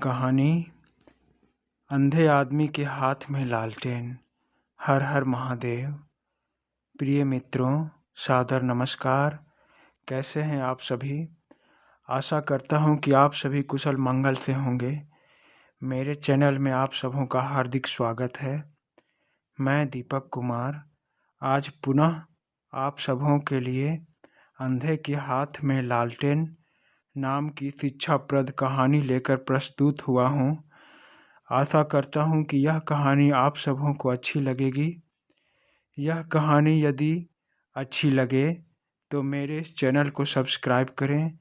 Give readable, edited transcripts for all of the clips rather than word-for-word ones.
कहानी अंधे आदमी के हाथ में लालटेन। हर हर महादेव। प्रिय मित्रों, सादर नमस्कार। कैसे हैं आप सभी? आशा करता हूं कि आप सभी कुशल मंगल से होंगे। मेरे चैनल में आप सबों का हार्दिक स्वागत है। मैं दीपक कुमार आज पुनः आप सबों के लिए अंधे के हाथ में लालटेन नाम की शिक्षाप्रद कहानी लेकर प्रस्तुत हुआ हूं। आशा करता हूं कि यह कहानी आप सबों को अच्छी लगेगी। यह कहानी यदि अच्छी लगे तो मेरे इस चैनल को सब्सक्राइब करें,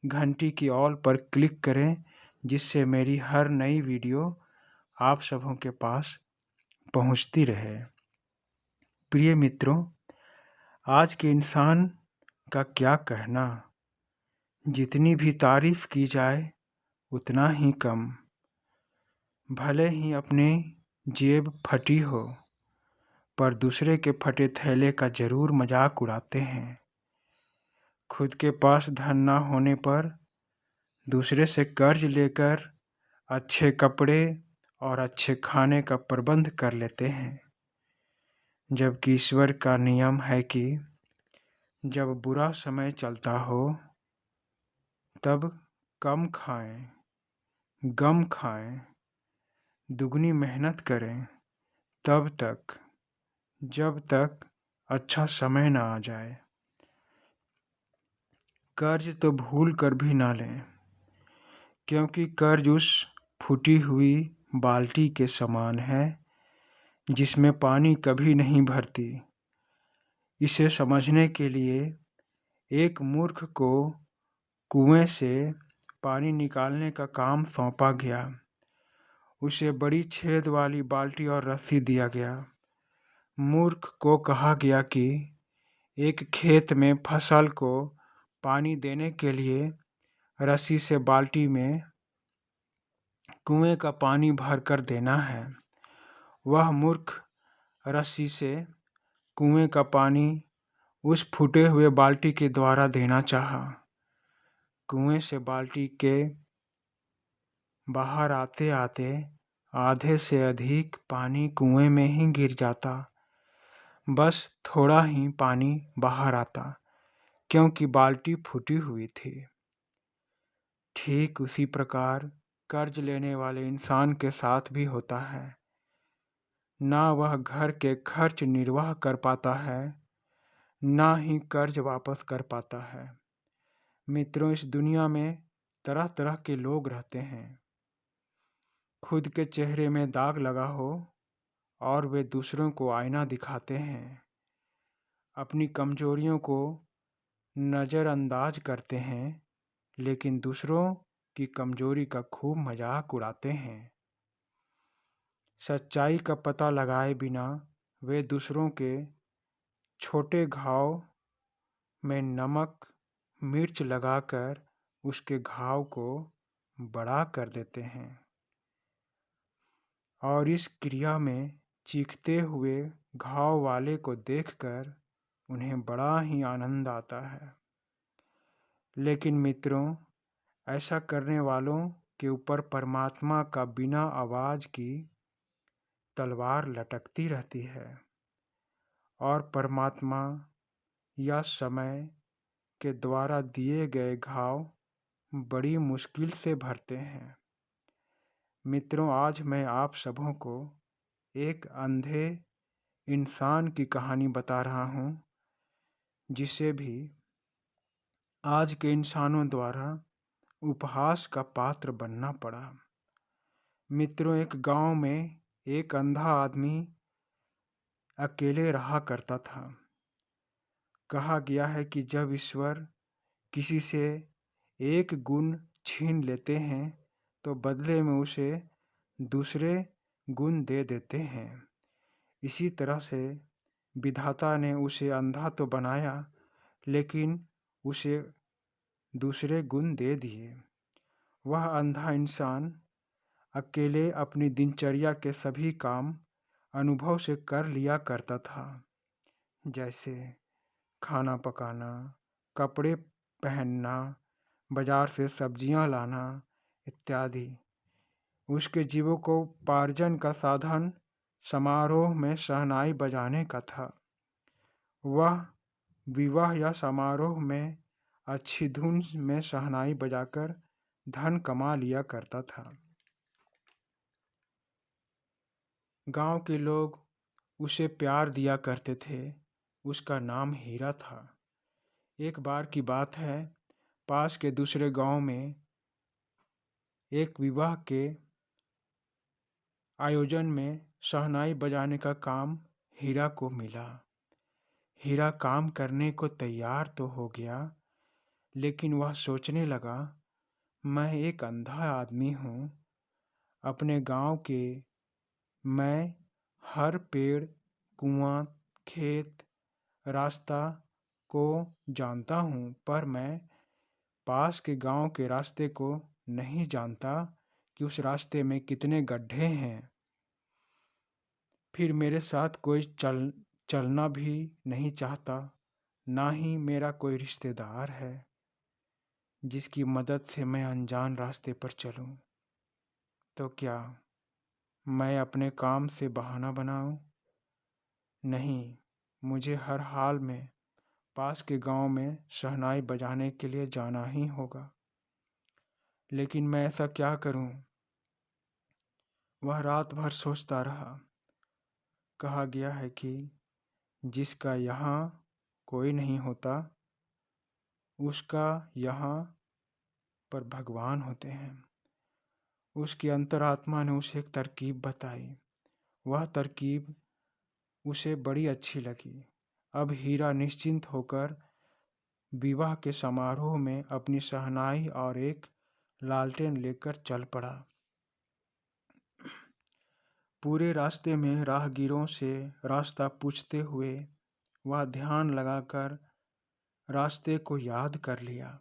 घंटी की ऑल पर क्लिक करें, जिससे मेरी हर नई वीडियो आप सबों के पास पहुंचती रहे। प्रिय मित्रों, आज के इंसान का क्या कहना, जितनी भी तारीफ की जाए उतना ही कम। भले ही अपनी जेब फटी हो, पर दूसरे के फटे थैले का जरूर मजाक उड़ाते हैं। खुद के पास धन ना होने पर दूसरे से कर्ज लेकर अच्छे कपड़े और अच्छे खाने का प्रबंध कर लेते हैं। जबकि ईश्वर का नियम है कि जब बुरा समय चलता हो तब कम खाएं, गम खाएं, दुगनी मेहनत करें, जब तक अच्छा समय ना आ जाए। कर्ज तो भूल कर भी ना लें, क्योंकि कर्ज उस फूटी हुई बाल्टी के समान है जिसमें पानी कभी नहीं भरती। इसे समझने के लिए एक मूर्ख को कुएं से पानी निकालने का काम सौंपा गया। उसे बड़ी छेद वाली बाल्टी और रस्सी दिया गया। मूर्ख को कहा गया कि एक खेत में फसल को पानी देने के लिए रस्सी से बाल्टी में कुएं का पानी भरकर देना है। वह मूर्ख रस्सी से कुएं का पानी उस फूटे हुए बाल्टी के द्वारा देना चाहा। कुएं से बाल्टी के बाहर आते आते आधे से अधिक पानी कुएं में ही गिर जाता। बस थोड़ा ही पानी बाहर आता, क्योंकि बाल्टी फूटी हुई थी। ठीक उसी प्रकार कर्ज लेने वाले इंसान के साथ भी होता है। ना वह घर के खर्च निर्वाह कर पाता है, ना ही कर्ज वापस कर पाता है। मित्रों, इस दुनिया में तरह तरह के लोग रहते हैं। खुद के चेहरे में दाग लगा हो और वे दूसरों को आईना दिखाते हैं। अपनी कमजोरियों को नज़रअंदाज करते हैं, लेकिन दूसरों की कमजोरी का खूब मजाक उड़ाते हैं। सच्चाई का पता लगाए बिना वे दूसरों के छोटे घाव में नमक मिर्च लगाकर उसके घाव को बड़ा कर देते हैं, और इस क्रिया में चीखते हुए घाव वाले को देखकर उन्हें बड़ा ही आनंद आता है। लेकिन मित्रों, ऐसा करने वालों के ऊपर परमात्मा का बिना आवाज की तलवार लटकती रहती है, और परमात्मा या समय के द्वारा दिए गए घाव बड़ी मुश्किल से भरते हैं। मित्रों, आज मैं आप सबों को एक अंधे इंसान की कहानी बता रहा हूँ, जिसे भी आज के इंसानों द्वारा उपहास का पात्र बनना पड़ा। मित्रों, एक गांव में एक अंधा आदमी अकेले रहा करता था। कहा गया है कि जब ईश्वर किसी से एक गुण छीन लेते हैं तो बदले में उसे दूसरे गुण दे देते हैं। इसी तरह से विधाता ने उसे अंधा तो बनाया, लेकिन उसे दूसरे गुण दे दिए। वह अंधा इंसान अकेले अपनी दिनचर्या के सभी काम अनुभव से कर लिया करता था, जैसे खाना पकाना, कपड़े पहनना, बाजार से सब्जियां लाना इत्यादि। उसके जीविकोपार्जन का साधन समारोह में शहनाई बजाने का था। वह विवाह या समारोह में अच्छी धुन में शहनाई बजाकर धन कमा लिया करता था। गांव के लोग उसे प्यार दिया करते थे। उसका नाम हीरा था। एक बार की बात है, पास के दूसरे गांव में एक विवाह के आयोजन में शहनाई बजाने का काम हीरा को मिला। हीरा काम करने को तैयार तो हो गया, लेकिन वह सोचने लगा, मैं एक अंधा आदमी हूँ। अपने गांव के मैं हर पेड़, कुआं, खेत, रास्ता को जानता हूँ, पर मैं पास के गांव के रास्ते को नहीं जानता कि उस रास्ते में कितने गड्ढे हैं। फिर मेरे साथ कोई चलना भी नहीं चाहता, ना ही मेरा कोई रिश्तेदार है जिसकी मदद से मैं अनजान रास्ते पर चलूं। तो क्या मैं अपने काम से बहाना बनाऊं? नहीं, मुझे हर हाल में पास के गांव में शहनाई बजाने के लिए जाना ही होगा। लेकिन मैं ऐसा क्या करूं? वह रात भर सोचता रहा। कहा गया है कि जिसका यहाँ कोई नहीं होता, उसका यहाँ पर भगवान होते हैं। उसकी अंतरात्मा ने उसे एक तरकीब बताई। वह तरकीब उसे बड़ी अच्छी लगी। अब हीरा निश्चिंत होकर विवाह के समारोह में अपनी शहनाई और एक लालटेन लेकर चल पड़ा। पूरे रास्ते में राहगीरों से रास्ता पूछते हुए वह ध्यान लगाकर रास्ते को याद कर लिया।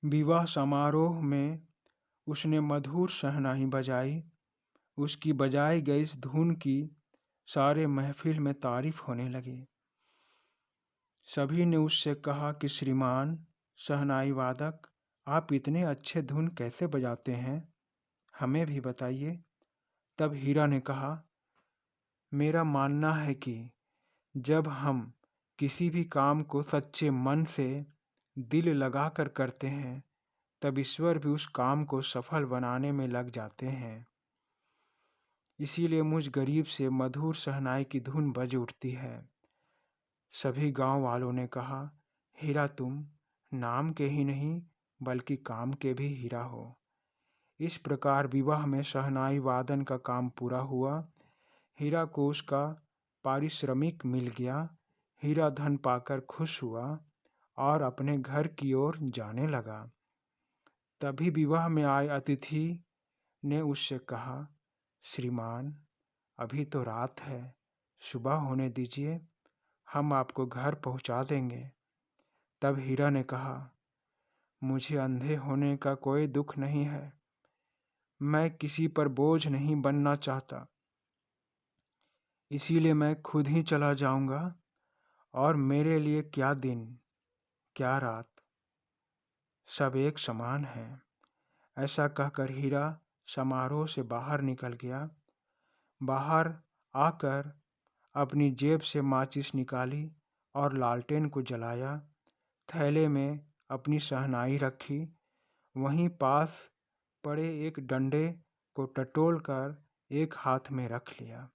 विवाह समारोह में उसने मधुर शहनाई बजाई। उसकी बजाई गई इस धुन की सारे महफिल में तारीफ होने लगी। सभी ने उससे कहा कि श्रीमान शहनाई वादक, आप इतने अच्छे धुन कैसे बजाते हैं? हमें भी बताइए। तब हीरा ने कहा, मेरा मानना है कि जब हम किसी भी काम को सच्चे मन से दिल लगाकर करते हैं, तब ईश्वर भी उस काम को सफल बनाने में लग जाते हैं। इसीलिए मुझ गरीब से मधुर शहनाई की धुन बज उठती है। सभी गांव वालों ने कहा, हीरा तुम नाम के ही नहीं बल्कि काम के भी हीरा हो। इस प्रकार विवाह में शहनाई वादन का काम पूरा हुआ। हीरा को उसका पारिश्रमिक मिल गया। हीरा धन पाकर खुश हुआ और अपने घर की ओर जाने लगा। तभी विवाह में आए अतिथि ने उससे कहा, श्रीमान अभी तो रात है, सुबह होने दीजिए, हम आपको घर पहुंचा देंगे। तब हीरा ने कहा, मुझे अंधे होने का कोई दुख नहीं है। मैं किसी पर बोझ नहीं बनना चाहता, इसीलिए मैं खुद ही चला जाऊंगा। और मेरे लिए क्या दिन क्या रात, सब एक समान है। ऐसा कहकर हीरा समारोह से बाहर निकल गया। बाहर आकर अपनी जेब से माचिस निकाली और लालटेन को जलाया। थैले में अपनी शहनाई रखी। वहीं पास पड़े एक डंडे को टटोल कर एक हाथ में रख लिया।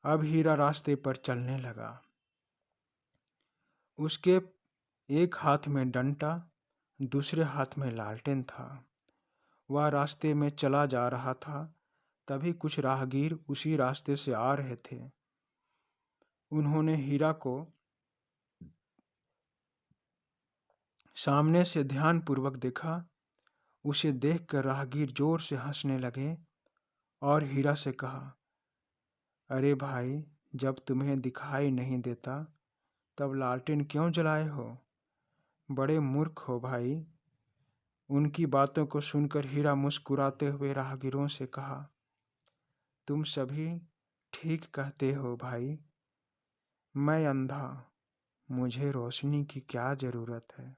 अब हीरा रास्ते पर चलने लगा। उसके एक हाथ में डंडा, दूसरे हाथ में लालटेन था। वह रास्ते में चला जा रहा था। तभी कुछ राहगीर उसी रास्ते से आ रहे थे। उन्होंने हीरा को सामने से ध्यानपूर्वक देखा। उसे देखकर राहगीर जोर से हंसने लगे और हीरा से कहा, अरे भाई, जब तुम्हें दिखाई नहीं देता तब लालटेन क्यों जलाए हो? बड़े मूर्ख हो भाई। उनकी बातों को सुनकर हीरा मुस्कुराते हुए राहगीरों से कहा, तुम सभी ठीक कहते हो भाई। मैं अंधा, मुझे रोशनी की क्या ज़रूरत है।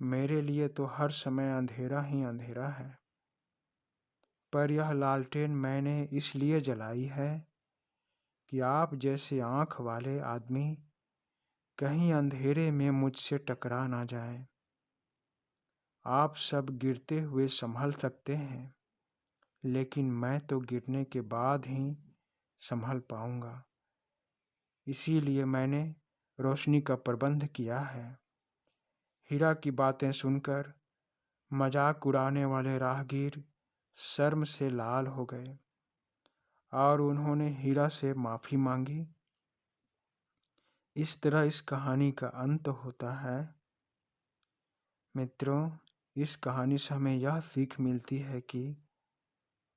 मेरे लिए तो हर समय अंधेरा ही अंधेरा है, पर यह लालटेन मैंने इसलिए जलाई है कि आप जैसे आँख वाले आदमी कहीं अंधेरे में मुझसे टकरा ना जाएं। आप सब गिरते हुए संभल सकते हैं, लेकिन मैं तो गिरने के बाद ही संभल पाऊंगा। इसीलिए मैंने रोशनी का प्रबंध किया है। हीरा की बातें सुनकर मजाक उड़ाने वाले राहगीर शर्म से लाल हो गए और उन्होंने हीरा से माफ़ी मांगी। इस तरह इस कहानी का अंत होता है। मित्रों, इस कहानी से हमें यह सीख मिलती है कि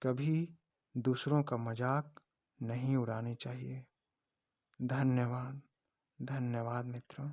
कभी दूसरों का मजाक नहीं उड़ानी चाहिए। धन्यवाद। धन्यवाद मित्रों।